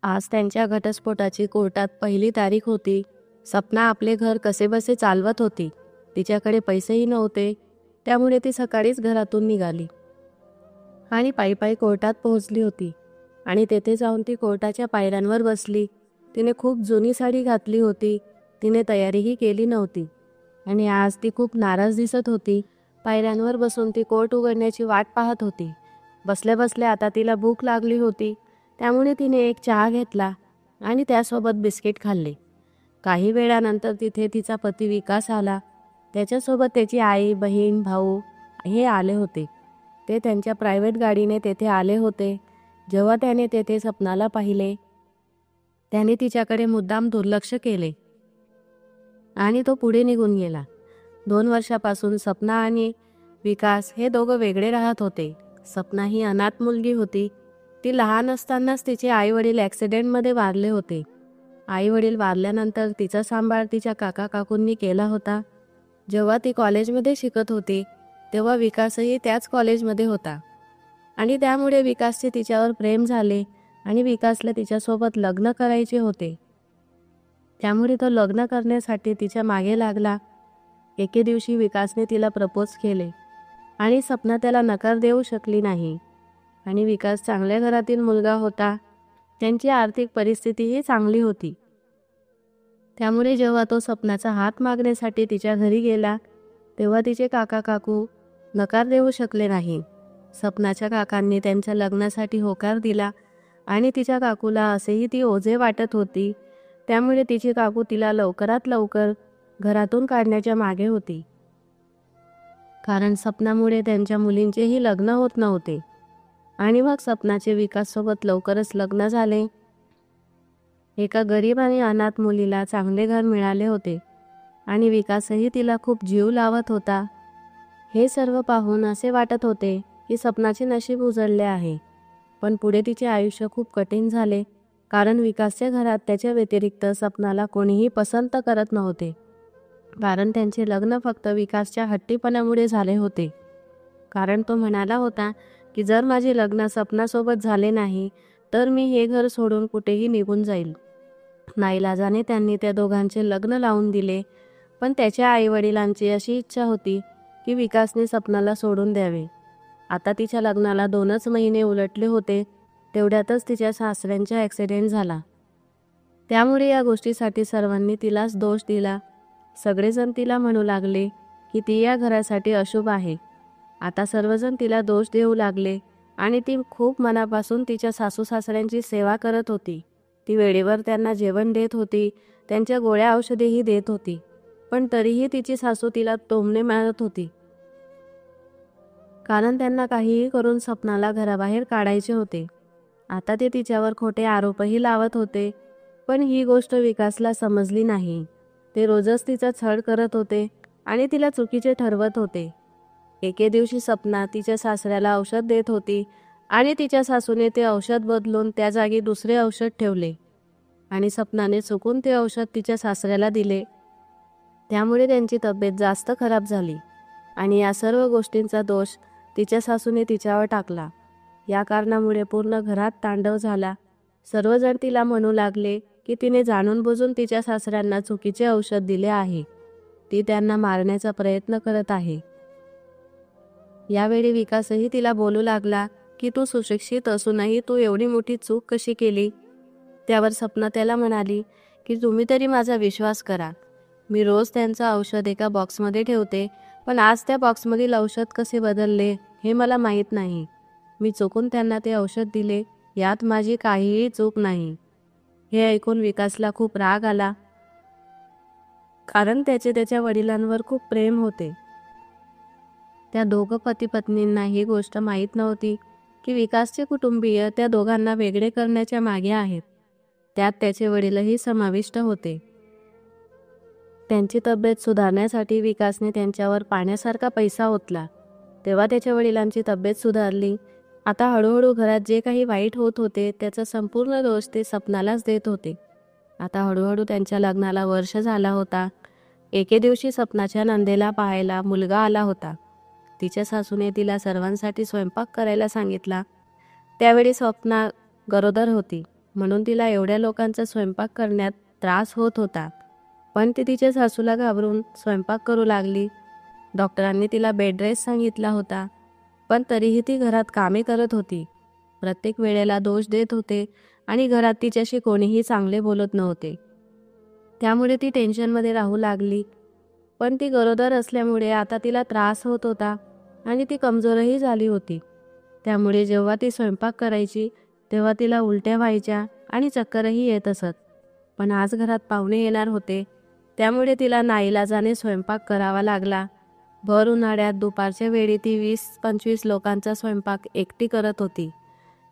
आज त्यांच्या घटस्फोटाची कोर्टात पहिली तारीख होती. सपना आपले घर कसेबसे चालवत होती. तिच्याकडे पैसेही नव्हते, त्यामुळे ती सकाळीच घरातून निघाली आणि पायी पायी कोर्टात पोहोचली होती. आणि तेथे जाऊन ती कोर्टाच्या पायऱ्यांवर बसली. तिने खूप जुनी साडी घातली होती. तिने तयारीही केली नव्हती आणि आज ती खूप नाराज दिसत होती. पायऱ्यांवर बसून ती कोर्ट उघडण्याची वाट पाहत होती. बसल्या बसल्या आता तिला भूक लागली होती, त्यामुळे तिने एक चहा घेतला आणि त्यासोबत बिस्किट खाल्ले. काही वेळानंतर तिथे तिचा पती विकास आला. त्याच्यासोबत त्याची आई, बहीण, भाऊ हे आले होते. ते त्यांच्या प्रायव्हेट गाडीने तेथे आले होते. जेव्हा त्याने तेथे सपनाला पाहिले, त्याने तिच्याकडे मुद्दाम दुर्लक्ष केले आणि तो पुढे निघून गेला. 2 वर्षापासून सपना आणि विकास हे दोघं वेगळे राहत होते. सपना ही अनाथ मुलगी होती. ती लहान असतानाच तिचे आईवडील ॲक्सिडेंटमध्ये वारले होते. आईवडील वारल्यानंतर तिचा सांभाळ तिच्या काका काकूंनी केला होता. जेव्हा ती कॉलेजमध्ये शिकत होती तेव्हा विकासही त्याच कॉलेजमध्ये होता आणि त्यामुळे विकासचे तिच्यावर प्रेम झाले आणि विकासला तिच्यासोबत लग्न करायचे होते. त्यामुळे तो लग्न करण्यासाठी तिच्या मागे लागला. एके दिवशी विकासने तिला प्रपोज केले आणि सपना त्याला नकार देऊ शकली नाही. आणि विकास चांगल्या घरातील मुलगा होता. त्यांची आर्थिक परिस्थितीही चांगली होती. त्यामुळे जेव्हा तो सपनाचा हात मागण्यासाठी तिच्या घरी गेला तेव्हा तिचे काका काकू नकार देऊ शकले नाही. सपनाच्या काकांनी त्यांच्या लग्नासाठी होकार दिला आणि तिच्या काकूला असेही ती ओझे वाटत होती. त्यामुळे तिची काकू तिला लवकरात लवकर घरातून काढण्याच्या मागे होती, कारण सपनामुळे त्यांच्या मुलींचेही लग्न होत नव्हते. आणि मग सपनाचे विकाससोबत लवकरच लग्न झाले. एका गरीब आणि अनाथ मुलीला चांगले घर मिळाले होते आणि विकासही तिला खूप जीव लावत होता. हे सर्व पाहून असे वाटत होते की सपनाचे नशीब उजळले आहे. पण पुढे तिचे आयुष्य खूप कठीण झाले, कारण विकासच्या घरात त्याच्या व्यतिरिक्त सपनाला कोणीही पसंत करत नव्हते. कारण त्यांचे लग्न फक्त विकासच्या हट्टीपणामुळे झाले होते. कारण तो म्हणाला होता की जर माझे लग्न सपनासोबत झाले नाही तर मी हे घर सोडून कुठेही निघून जाईल. नाईलाजाने त्यांनी त्या दोघांचे लग्न लावून दिले. पण त्याच्या आईवडिलांची अशी इच्छा होती की विकासने सपनाला सोडून द्यावे. आता तिच्या लग्नाला 2च महिने उलटले होते. तेवढ्यातच तिच्या सासऱ्यांचा ॲक्सिडेंट झाला. त्यामुळे या गोष्टीसाठी सर्वांनी तिलाच दोष दिला. सगळेजण तिला म्हणू लागले की ती या घरासाठी अशुभ आहे. आता सर्वजण तिला दोष देऊ लागले आणि ती खूप मनापासून तिच्या सासू सासऱ्यांची सेवा करत होती. ती वेळेवर त्यांना जेवण देत होती, त्यांच्या गोळ्या औषधेही देत होती. पण तरीही तिची सासू तिला टोमणे मारत होती, कारण त्यांना काहीही करून सपनाला घराबाहेर काढायचे होते. आता ते तिच्यावर खोटे आरोपही लावत होते. पण ही गोष्ट विकासला समजली नाही. ते रोजच तिचा छळ करत होते आणि तिला चुकीचे ठरवत होते. एके दिवशी सपना तिच्या सासऱ्याला औषध देत होती आणि तिच्या सासूने ते औषध बदलून त्या जागी दुसरे औषध ठेवले आणि सपनाने चुकून ते औषध तिच्या सासऱ्याला दिले. त्यामुळे त्यांची तब्येत जास्त खराब झाली आणि या सर्व गोष्टींचा दोष तिच्या सासूने तिच्यावर टाकला. या कारणामुळे पूर्ण घरात तांडव झाला. सर्वजण तिला म्हणू लागले की तिने जाणून बुजून तिच्या सासऱ्यांना चुकीचे औषध दिले आहे. ती त्यांना मारण्याचा प्रयत्न करत आहे. यावेळी विकासही तिला बोलू लागला की तू सुशिक्षित असूनही तू एवढी मोठी चूक कशी केली. त्यावर सपना त्याला म्हणाली की तुम्ही तरी माझा विश्वास करा. मी रोज त्यांचं औषध एका बॉक्समध्ये ठेवते, पण आज त्या बॉक्समधील औषध कसे बदलले हे मला माहीत नाही. मी चुकून त्यांना ते औषध दिले, यात माझी काहीही चूक नाही. हे ऐकून विकासला खूप राग आला, कारण त्याच्या वडिलांवर खूप प्रेम होते. त्या दोघं पती पत्नींना ही गोष्ट माहीत नव्हती की विकासचे कुटुंबीय त्या दोघांना वेगळे करण्याच्या मागे आहेत. त्यात त्याचे वडीलही समाविष्ट होते. त्यांची तब्येत सुधारण्यासाठी विकासने त्यांच्यावर पाण्यासारखा पैसा ओतला. तेव्हा त्याच्या वडिलांची तब्येत सुधारली. आता हळूहळू घरात जे काही वाईट होत होते त्याचा संपूर्ण दोष ते सपनालाच देत होते. आता हळूहळू त्यांच्या लग्नाला वर्ष झाला होता. एके दिवशी सपनाच्या नंदेला पाहायला मुलगा आला होता. तिच्या सासूने तिला सर्वांसाठी स्वयंपाक करायला सांगितला. त्यावेळी सपना गरोदर होती, म्हणून तिला एवढ्या लोकांचा स्वयंपाक करण्यात त्रास होत होता. पण ती तिच्या सासूला घाबरून स्वयंपाक करू लागली. डॉक्टरांनी तिला बेड रेस्ट सांगितला होता, पण तरीही ती घरात कामे करत होती. प्रत्येक वेळेला दोष देत होते आणि घरात तिच्याशी कोणीही चांगले बोलत नव्हते. त्यामुळे ती टेन्शनमध्ये राहू लागली. पण ती गरोदर असल्यामुळे आता तिला त्रास होत होता आणि ती कमजोरही झाली होती. त्यामुळे जेव्हा ती स्वयंपाक करायची तेव्हा तिला उलट्या व्हायच्या आणि चक्करही येत असत. पण आज घरात पाहुणे येणार होते, त्यामुळे तिला नाईलाजाने स्वयंपाक करावा लागला. भर उन्हाळ्यात दुपारच्या वेळी ती 20-25 लोकांचा स्वयंपाक एकटी करत होती.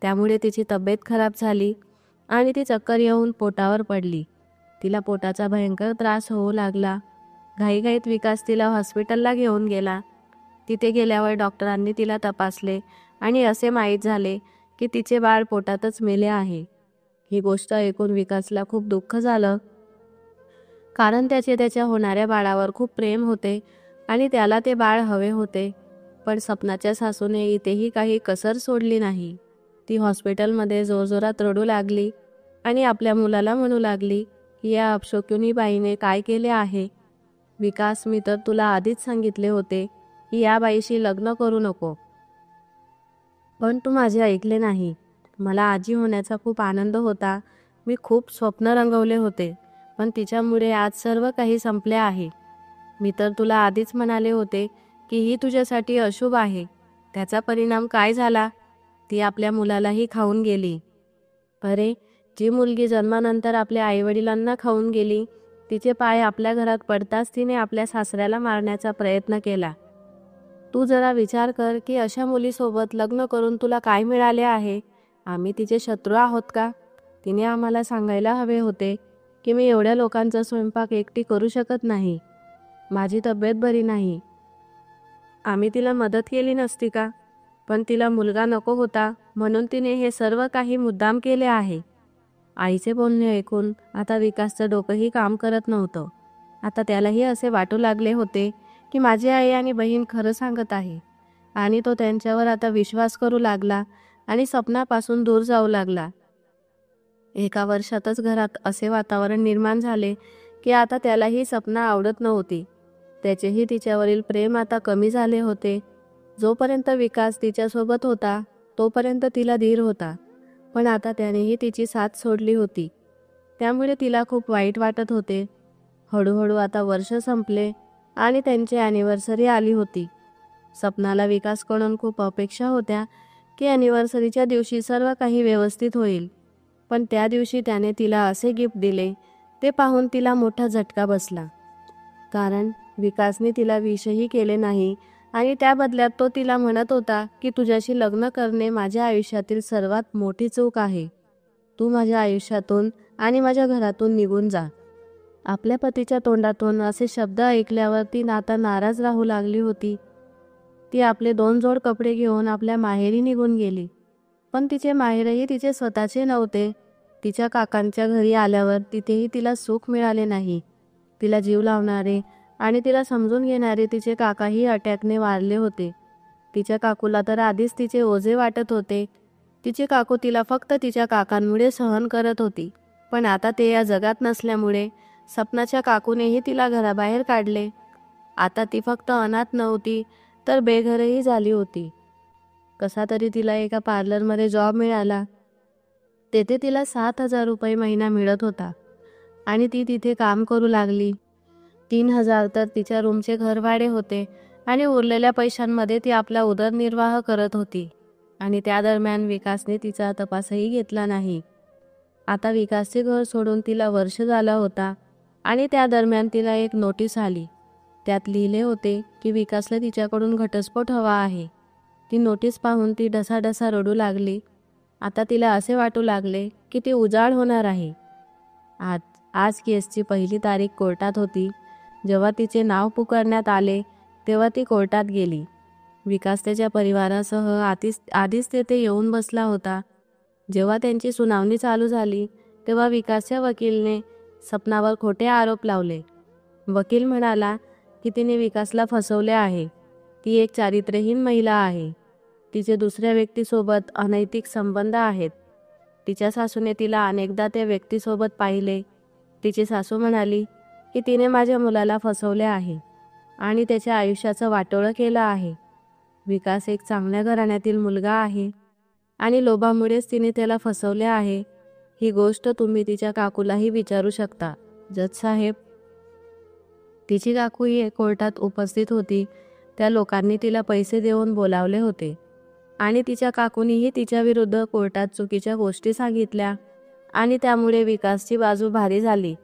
त्यामुळे तिची तब्येत खराब झाली आणि ती चक्कर येऊन पोटावर पडली. तिला पोटाचा भयंकर त्रास होऊ लागला. घाईघाईत विकास तिला हॉस्पिटलला घेऊन गेला. तिथे गेल्यावर डॉक्टरांनी तिला तपासले आणि असे माहीत झाले की तिचे बाळ पोटातच मेले आहे. ही गोष्ट ऐकून विकासला खूप दुःख झालं, कारण त्याच्या होणाऱ्या बाळावर खूप प्रेम होते आणि त्याला ते बाळ हवे होते. पण सपनाच्या सासूने इथेही काही कसर सोडली नाही. ती हॉस्पिटलमध्ये जोरजोरात रडू लागली आणि आपल्या मुलाला म्हणू लागली की या अपशकुनी बाईने काय केले आहे. विकास, मी तर तुला आधीच सांगितले होते की या बाईशी लग्न करू नको, पण तू माझे ऐकले नाही. मला आजी होण्याचा खूप आनंद होता. मी खूप स्वप्न रंगवले होते, पण तिच्यामुळे आज सर्व काही संपले आहे. मी तर तुला आधीच म्हणाले होते की ही तुझ्यासाठी अशुभ आहे. त्याचा परिणाम काय झाला? ती आपल्या मुलालाही खाऊन गेली. अरे, जी मुलगी जन्मानंतर आपल्या आईवडिलांना खाऊन गेली, तिचे पाय आपल्या घरात पडताच तिने आपल्या सासऱ्याला मारण्याचा प्रयत्न केला. तू जरा विचार कर की अशा मुलीसोबत लग्न करून तुला काय मिळाले आहे? आम्ही तिचे शत्रू आहोत का? तिने आम्हाला सांगायला हवे होते की मी एवढ्या लोकांचा स्वयंपाक एकटी करू शकत नाही. माझी तब्येत बरी नाही. आम्ही तिला मदत केली नसती का? पण तिला मुलगा नको होता म्हणून तिने हे सर्व काही मुद्दाम केले आहे. आईचे बोलणे ऐकून आता विकासचं डोकंही काम करत नव्हतं. आता त्यालाही असे वाटू लागले होते की माझी आई आणि बहीण खरं सांगत आहे, आणि तो त्यांच्यावर आता विश्वास करू लागला आणि सपनापासून दूर जाऊ लागला. एका वर्षातच घरात असे वातावरण निर्माण झाले की आता त्यालाही सपना आवडत नव्हती. त्याचेही तिच्यावरील प्रेम आता कमी झाले होते. जोपर्यंत विकास तिच्यासोबत होता तोपर्यंत तिला धीर होता, पण आता त्यानेही तिची साथ सोडली होती. त्यामुळे तिला खूप वाईट वाटत होते. हळूहळू आता वर्ष संपले आणि त्यांची ॲनिव्हर्सरी आली होती. सपनाला विकासकडून खूप अपेक्षा होत्या की ॲनिव्हर्सरीच्या दिवशी सर्व काही व्यवस्थित होईल. पण त्या दिवशी त्याने तिला असे गिफ्ट दिले, ते पाहून तिला मोठा झटका बसला. कारण विकासने तिला विषही केले नाही आणि त्या बदल्यात तो तिला म्हणत होता की तुझ्याशी लग्न करणे माझ्या आयुष्यातील सर्वात मोठी चूक आहे. तू माझ्या आयुष्यातून आणि माझ्या घरातून निघून जा. आपल्या पतीच्या तोंडातून असे शब्द ऐकल्यावर ती आता नाराज राहू लागली होती. ती आपले 2 जोड कपडे घेऊन आपल्या माहेरी निघून गेली. पण तिचे माहेरही तिचे स्वतःचे नव्हते. तिच्या काकांच्या घरी आल्यावर तिथेही तिला सुख मिळाले नाही. तिला जीव लावणारे आणि तिला समजून घेणारे तिचे काकाही अटॅकने वारले होते. तिच्या काकूला तर आधीच तिचे ओझे वाटत होते. तिची काकू तिला फक्त तिच्या काकांमुळे सहन करत होती. पण आता ते या जगात नसल्यामुळे सपनाच्या काकूनेही तिला घराबाहेर काढले. आता ती फक्त अनाथ नव्हती तर बेघरही झाली होती. कसा तरी तिला एका पार्लरमध्ये जॉब मिळाला. तेथे तिला 7,000 रुपये महिना मिळत होता आणि ती तिथे काम करू लागली. 3,000 तर तिच्या रूमचे घरभाडे होते आणि उरलेल्या पैशांमध्ये ती आपला उदरनिर्वाह करत होती. आणि त्या दरम्यान विकासने तिचा तपासही घेतला नाही. आता विकासचे घर सोडून तिला वर्ष झाला होता आणि त्या दरम्यान तिला एक नोटीस आली. त्यात लिहिले होते की विकासला तिच्याकडून घटस्फोट हवा आहे. ती नोटीस पाहून ती ढसाढसा रडू लागली. आता तिला असे वाटू लागले की ती उजाड होणार आहे. आज केसची पहिली तारीख कोर्टात होती. जेव्हा तिचे नाव पुकारण्यात आले तेव्हा ती कोर्टात गेली. विकास त्याच्या परिवारासह आधीच तेथे येऊन बसला होता. जेव्हा त्यांची सुनावणी चालू झाली तेव्हा विकासच्या वकीलने सपनावर खोटे आरोप लावले. वकील म्हणाला की तिने विकासला फसवले आहे. ती एक चारित्र्यहीन महिला आहे. तिचे दुसऱ्या व्यक्तीसोबत अनैतिक संबंध आहेत. तिच्या सासूने तिला अनेकदा त्या व्यक्तीसोबत पाहिले. तिची सासू म्हणाली की तिने माझ्या मुलाला फसवले आहे आणि त्याच्या आयुष्याचं वाटोळं केलं आहे. विकास एक चांगल्या घराण्यातील मुलगा आहे आणि लोभामुळेच तिने त्याला फसवले आहे. ही गोष्ट तुम्ही तिच्या काकूलाही विचारू शकता जज साहेब. तिची काकूही कोर्टात उपस्थित होती. त्या लोकांनी तिला पैसे देऊन बोलावले होते आणि तिच्या काकूनीही तिच्या विरुद्ध कोर्टात चुकीच्या गोष्टी सांगितल्या आणि त्यामुळे विकासची बाजू भारी झाली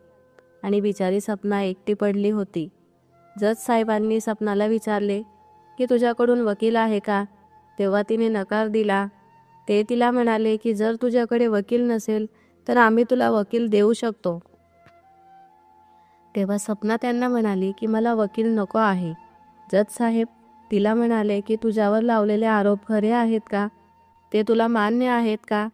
आणि बिचारी सपना एकटी पडली होती. जज साहेबांनी सपनाला विचारले की तुझ्याकडून वकील आहे का? तेव्हा तिने नकार दिला. ते तिला म्हणाले की जर तुझ्याकडे वकील नसेल तर आम्ही तुला वकील देऊ शकतो. तेव्हा सपना त्यांना म्हणाली की मला वकील नको आहे. जज साहेब तिला म्हणाले की तुझ्यावर लावलेले आरोप खरे आहेत का? ते तुला मान्य आहेत का?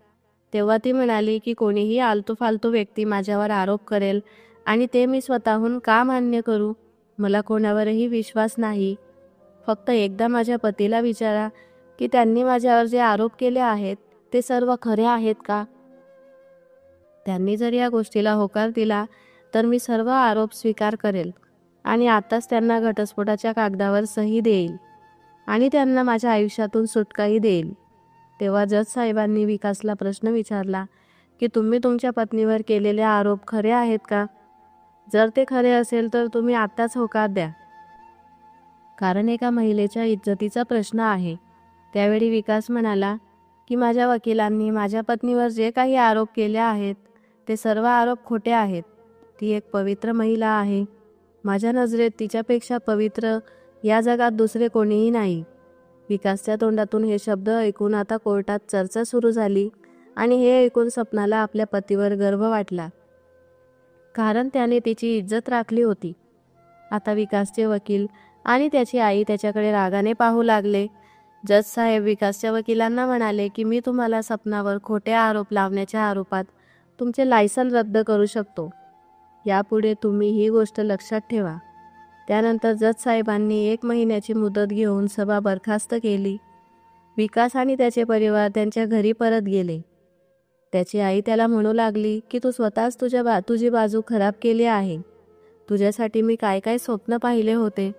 तेव्हा ती म्हणाली की कोणीही आलतू फालतू व्यक्ती माझ्यावर आरोप करेल आणि ते मी स्वतःहून का मान्य करू? मला कोणावरही विश्वास नाही. फक्त एकदा माझ्या पतीला विचारा की त्यांनी माझ्यावर जे आरोप केले आहेत ते सर्व खरे आहेत का? त्यांनी जर या गोष्टीला होकार दिला तर मी सर्व आरोप स्वीकार करेल आणि आताच त्यांना घटस्फोटाच्या कागदावर सही देईल आणि त्यांना माझ्या आयुष्यातून सुटकाही देईल. तेव्हा जज साहेबांनी विकासला प्रश्न विचारला की तुम्ही तुमच्या पत्नीवर केलेले आरोप खरे आहेत का? जर ते खरे असेल तर तुम्ही आत्ताच होकार द्या, कारण एका महिलेच्या इज्जतीचा प्रश्न आहे. त्यावेळी विकास म्हणाला की माझ्या वकिलांनी माझ्या पत्नीवर जे काही आरोप केले आहेत ते सर्व आरोप खोटे आहेत. ती एक पवित्र महिला आहे. माझ्या नजरेत तिच्यापेक्षा पवित्र या जगात दुसरे कोणीही नाही. विकासच्या तोंडातून हे शब्द ऐकून आता कोर्टात चर्चा सुरू झाली आणि हे ऐकून सपनाला आपल्या पतीवर गर्व वाटला, कारण त्याने तिची इज्जत राखली होती. आता विकासचे वकील आणि त्याची आई त्याच्याकडे रागाने पाहू लागले. जज साहेब विकासच्या वकिलांना म्हणाले की मी तुम्हाला सपनावर खोटे आरोप लावण्याच्या आरोपात तुमचे लायसन रद्द करू शकतो. यापुढे तुम्ही ही गोष्ट लक्षात ठेवा. त्यानंतर जज साहेबांनी 1 महिन्याची मुदत घेऊन सभा बरखास्त केली. विकास आणि त्याचे परिवार त्यांच्या घरी परत गेले. त्याची आई त्याला म्हणू लागली की तू स्वतःच तुझी बाजू खराब केली आहे. तुझ्यासाठी मी काय काय स्वप्न पाहिले होते.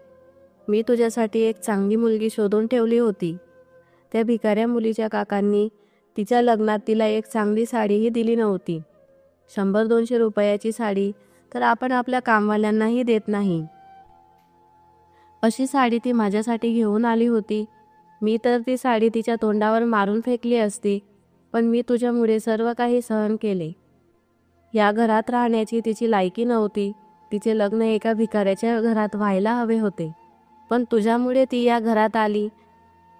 मी तुझ्यासाठी एक चांगली मुलगी शोधून ठेवली होती. त्या भिकाऱ्या मुलीच्या काकांनी तिच्या लग्नात तिला एक चांगली साडीही दिली नव्हती. 100-200 रुपयाची साडी तर आपण आपल्या कामवाल्यांनाही देत नाही. अशी साडी ती माझ्यासाठी घेऊन आली होती. मी तर ती साडी तिच्या तोंडावर मारून फेकली असती, पण मी तुझ्यामुळे सर्व काही सहन केले. या घरात राहण्याची तिची लायकी नव्हती. तिचे लग्न एका भिकाऱ्याच्या घरात व्हायला हवे होते, पण तुझ्यामुळे ती या घरात आली.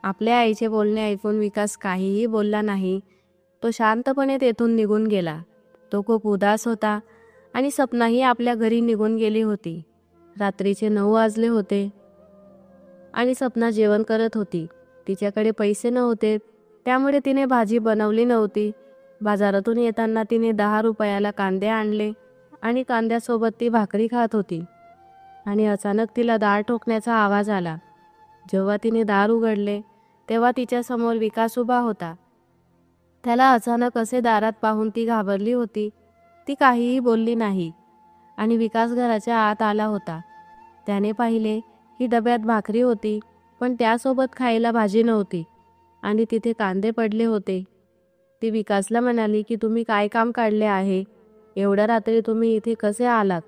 आपल्या आईचे बोलणे ऐकून विकास काहीही बोलला नाही. तो शांतपणे तेथून निघून गेला. तो खूप उदास होता आणि सपनाही आपल्या घरी निघून गेली होती. रात्रीचे 9 वाजले होते आणि सपना जेवण करत होती. तिच्याकडे पैसे नव्हते, त्यामुळे तिने भाजी बनवली नव्हती. बाजारातून येताना तिने 10 रुपयाला कांदे आणले आणि कांद्यासोबत ती भाकरी खात होती आणि अचानक तिला दार ठोकण्याचा आवाज आला. जेव्हा तिने दार उघडले तेव्हा तिच्यासमोर विकास उभा होता. त्याला अचानक असे दारात पाहून ती घाबरली होती. ती काहीही बोलली नाही आणि विकास घराच्या आत आला होता. त्याने पाहिले की डब्यात भाकरी होती, पण त्यासोबत खायला भाजी नव्हती आणि तिथे कांदे पडले होते. ती विकासला म्हणाली की तुम्ही काय काम काढले आहे? एवढ्या रात्री तुम्ही इथे कसे आलात?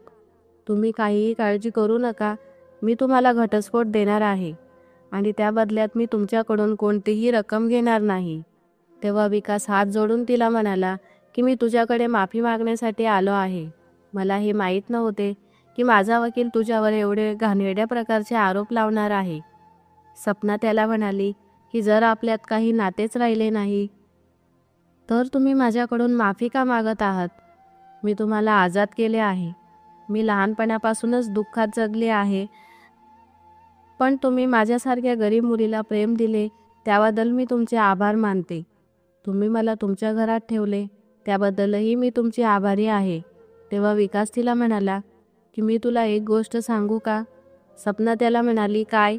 तुम्ही काहीही काळजी करू नका. मी तुम्हाला घटस्फोट देणार आहे आणि त्या बदल्यात मी तुमच्याकडून कोणतीही रक्कम घेणार नाही. तेव्हा विकास हात जोडून तिला म्हणाला की मी तुझ्याकडे माफी मागण्यासाठी आलो आहे. मला हे माहीत नव्हते की माझा वकील तुझ्यावर एवढे घाणेरड्या प्रकारचे आरोप लावणार आहे. सपना त्याला म्हणाली की जर आपल्यात काही नातेच राहिले नाही तर तुम्ही माझ्याकडून माफी का मागत आहात? मी तुम्हाला आजाद केले आहे. मी लहानपणापासूनच दुःखात जगले आहे, पण तुम्ही माझ्यासारख्या गरीब मुलीला प्रेम दिले त्याबद्दल मी तुमचे आभार मानते. तुम्ही मला तुमच्या घरात ठेवले त्याबद्दलही मी तुमची आभारी आहे. तेव्हा विकास तिला म्हणाला की मी तुला एक गोष्ट सांगू का? सपना त्याला म्हणाली काय?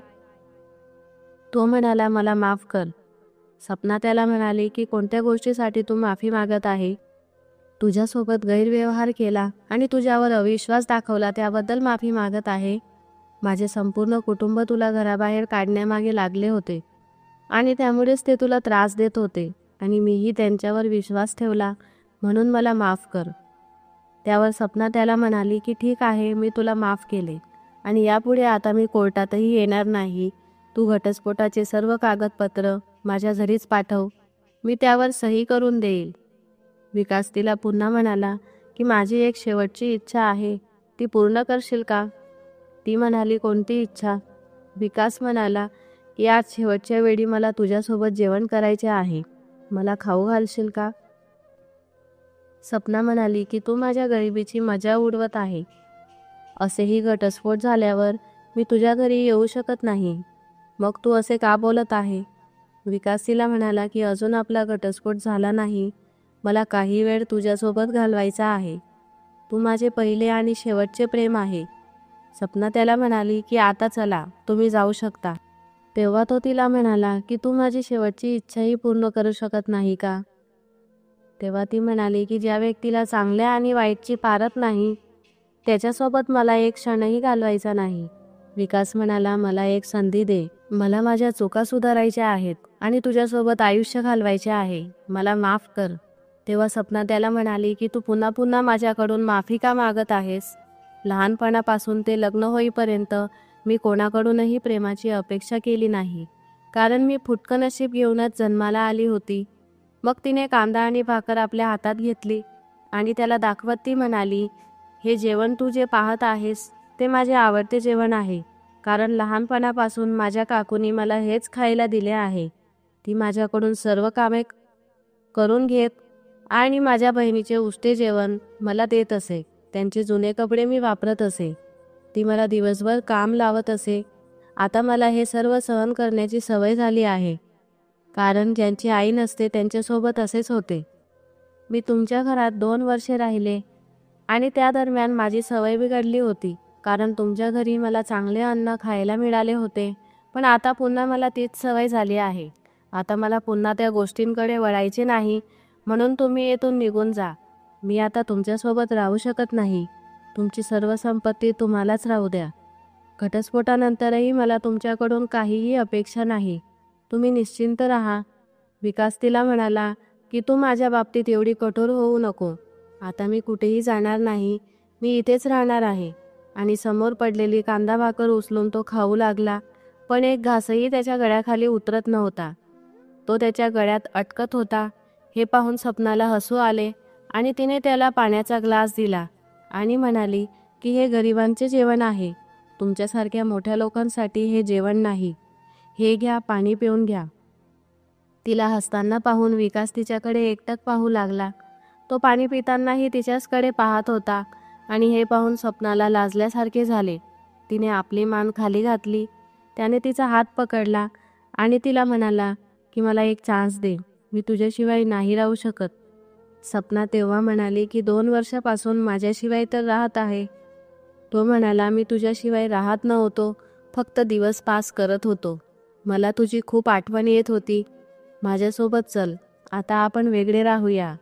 तो म्हणाला मला माफ कर. सपना त्याला म्हणाली की कोणत्या गोष्टीसाठी तू माफी मागत आहे? तुझ्यासोबत गैरव्यवहार केला आणि तुझ्यावर अविश्वास दाखवला त्याबद्दल माफी मागत आहे. माझे संपूर्ण कुटुंब तुला घराबाहेर काढण्यामागे लागले होते आणि त्यामुळेच ते तुला त्रास देत होते आणि मीही त्यांच्यावर विश्वास ठेवला, म्हणून मला माफ कर. त्यावर सपना त्याला म्हणाली की ठीक आहे, मी तुला माफ केले आणि यापुढे आता मी कोर्टातही येणार नाही. तू घटस्फोटाचे सर्व कागदपत्र माझ्या घरीच पाठव, मी त्यावर सही करून देईल. विकास तिला पुन्हा म्हणाला की माझी एक शेवटची इच्छा आहे, ती पूर्ण करशील का? ती म्हणाली, कोणती इच्छा? विकास म्हणाला की आज शेवटच्या वेळी मला तुझ्यासोबत जेवण करायचे आहे, मला खाऊ घालशील का? सपना म्हणाली की तू माझ्या गरिबीची मजा उडवत आहे. असेही घटस्फोट झाल्यावर मी तुझ्या घरी येऊ शकत नाही, मग तू असे का बोलत आहे? विकास तिला म्हणाला की अजून आपला घटस्फोट झाला नाही, मला काही वेळ तुझ्यासोबत घालवायचा आहे. तू माझे पहिले आणि शेवटचे प्रेम आहे. सपना त्याला म्हणाली की आता चला, तुम्ही जाऊ शकता. तेव्हा तो तिला म्हणाला की तू माझी शेवटची इच्छाही पूर्ण करू शकत नाही का? तेव्हा ती म्हणाली की ज्या व्यक्तीला चांगल्या आणि वाईटची पारख नाही, त्याच्यासोबत मला एक क्षणही घालवायचा नाही. विकास म्हणाला, मला एक संधी दे, मला माझ्या चुका सुधारायच्या आहेत आणि तुझ्यासोबत आयुष्य घालवायचे आहे, मला माफ कर. तेव्हा सपना त्याला म्हणाली की तू पुन्हा पुन्हा माझ्याकडून माफी का मागत आहेस? लहानपणापासून ते लग्न होईपर्यंत मी कोणाकडूनही प्रेमाची अपेक्षा केली नाही, कारण मी फुटकं नशीब घेऊनच जन्माला आली होती. मग तिने कांदा आणि भाकर आपल्या हातात घेतली आणि त्याला दाखवत ती म्हणाली, हे जेवण तू जे पाहत आहेस ते माझे आवडते जेवण आहे, कारण लहानपणापासून माझ्या काकूनी मला हेच खायला दिले आहे. ती माझ्याकडून सर्व कामे करून घेत आणि माझ्या बहिणीचे उष्टे जेवण मला देत असे. त्यांचे जुने कपडे मी वापरत असे. ती मला दिवसभर काम लावत असे. आता मला हे सर्व सहन करण्याची सवय झाली आहे, कारण ज्यांची आई नसते त्यांच्यासोबत असेच होते. मी तुमच्या घरात 2 वर्षे राहिले आणि त्या दरम्यान माझी सवय बिघडली होती, कारण तुमच्या घरी मला चांगले अन्न खायला मिळाले होते. पण आता पुन्हा मला तीच सवय झाली आहे. आता मला पुन्हा त्या गोष्टींकडे वळायचे नाही, म्हणून तुम्ही येथून निघून जा. मी आता तुमच्यासोबत राहू शकत नाही. तुमची सर्व संपत्ती तुम्हालाच राहू द्या. घटस्फोटानंतरही मला तुमच्याकडून काहीही अपेक्षा नाही. तुम्ही निश्चिंत राहा. विकास तिला म्हणाला की तू माझ्या बाबतीत एवढी कठोर होऊ नको. आता मी कुठेही जाणार नाही, मी इथेच राहणार आहे. आणि समोर पडलेली कांदा भाकर उचलून तो खाऊ लागला, पण एक घासही त्याच्या गळ्याखाली उतरत नव्हता. तो त्याच्या गळ्यात अटकत होता. हे पाहून सपनाला हसू आले आणि तिने त्याला पाण्याचा ग्लास दिला आणि म्हणाली की हे गरिबांचे जेवण आहे, तुमच्यासारख्या मोठ्या लोकांसाठी हे जेवण नाही. हे घ्या, पाणी पिऊन घ्या. तिला हसताना पाहून विकास तिच्याकडे एकटक पाहू लागला. तो पाणी पितानाही तिच्याचकडे पाहत होता आणि हे पाहून सपनाला लाजल्यासारखे झाले. तिने आपली मान खाली घातली. त्याने तिचा हात पकडला आणि तिला म्हणाला की मला एक चान्स दे, मी तुझ्याशिवाय नाही राहू शकत. सपना तेव्हा म्हणाली की 2 वर्षापासून माझ्याशिवाय तर राहत आहे. तो म्हणाला, मी तुझ्याशिवाय राहत नव्हतो, फक्त दिवस पास करत होतो. मला तुझी खूप आठवण येत होती. माझ्यासोबत चल, आता आपण वेगळे राहूया.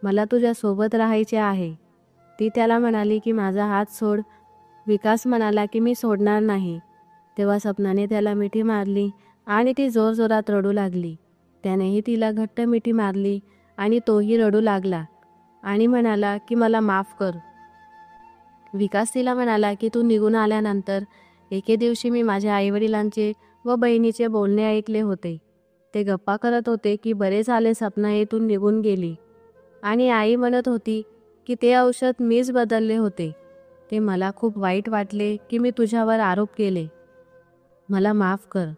मला तुझ्यासोबत राहायचे आहे. ती त्याला म्हणाली की माझा हात सोड. विकास म्हणाला की मी सोडणार नाही. तेव्हा सपनाने त्याला मिठी मारली आणि ती जोरजोरात रडू लागली. त्यानेही तिला घट्ट मिठी मारली आणि तोही रडू लागला आणि म्हणाला की मला माफ कर. विकास तिला म्हणाला की तू निघून आल्यानंतर एके दिवशी मी माझ्या आईवडिलांचे व बहिणीचे बोलणे ऐकले होते. ते गप्पा करत होते की बरे झाले सपना येथून निघून गेली आणि आई म्हणत होती की ते औषध मीच बदलले होते. ते मला खूप वाईट वाटले की मी तुझ्यावर आरोप केले. मला माफ कर.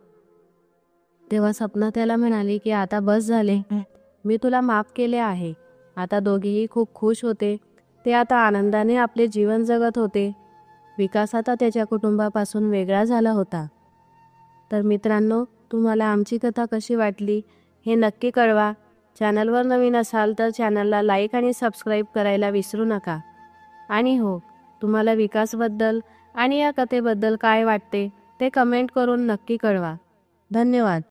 तेव्हा सपना त्याला म्हणाली की आता बस झाले, मी तुला माफ केले आहे. आता दोघेही खूप खुश होते. ते आता आनंदाने आपले जीवन जगत होते. विकास आता त्याच्या कुटुंबापासून वेगळा झाला होता. तर मित्रांनो, तुम्हाला आमची कथा कशी वाटली हे नक्की कळवा. चॅनलवर नवीन असाल तर चॅनलला लाईक आणि सबस्क्राईब करायला विसरू नका. आणि हो, तुम्हाला विकासबद्दल आणि या कथेबद्दल काय वाटते ते कमेंट करून नक्की कळवा. धन्यवाद.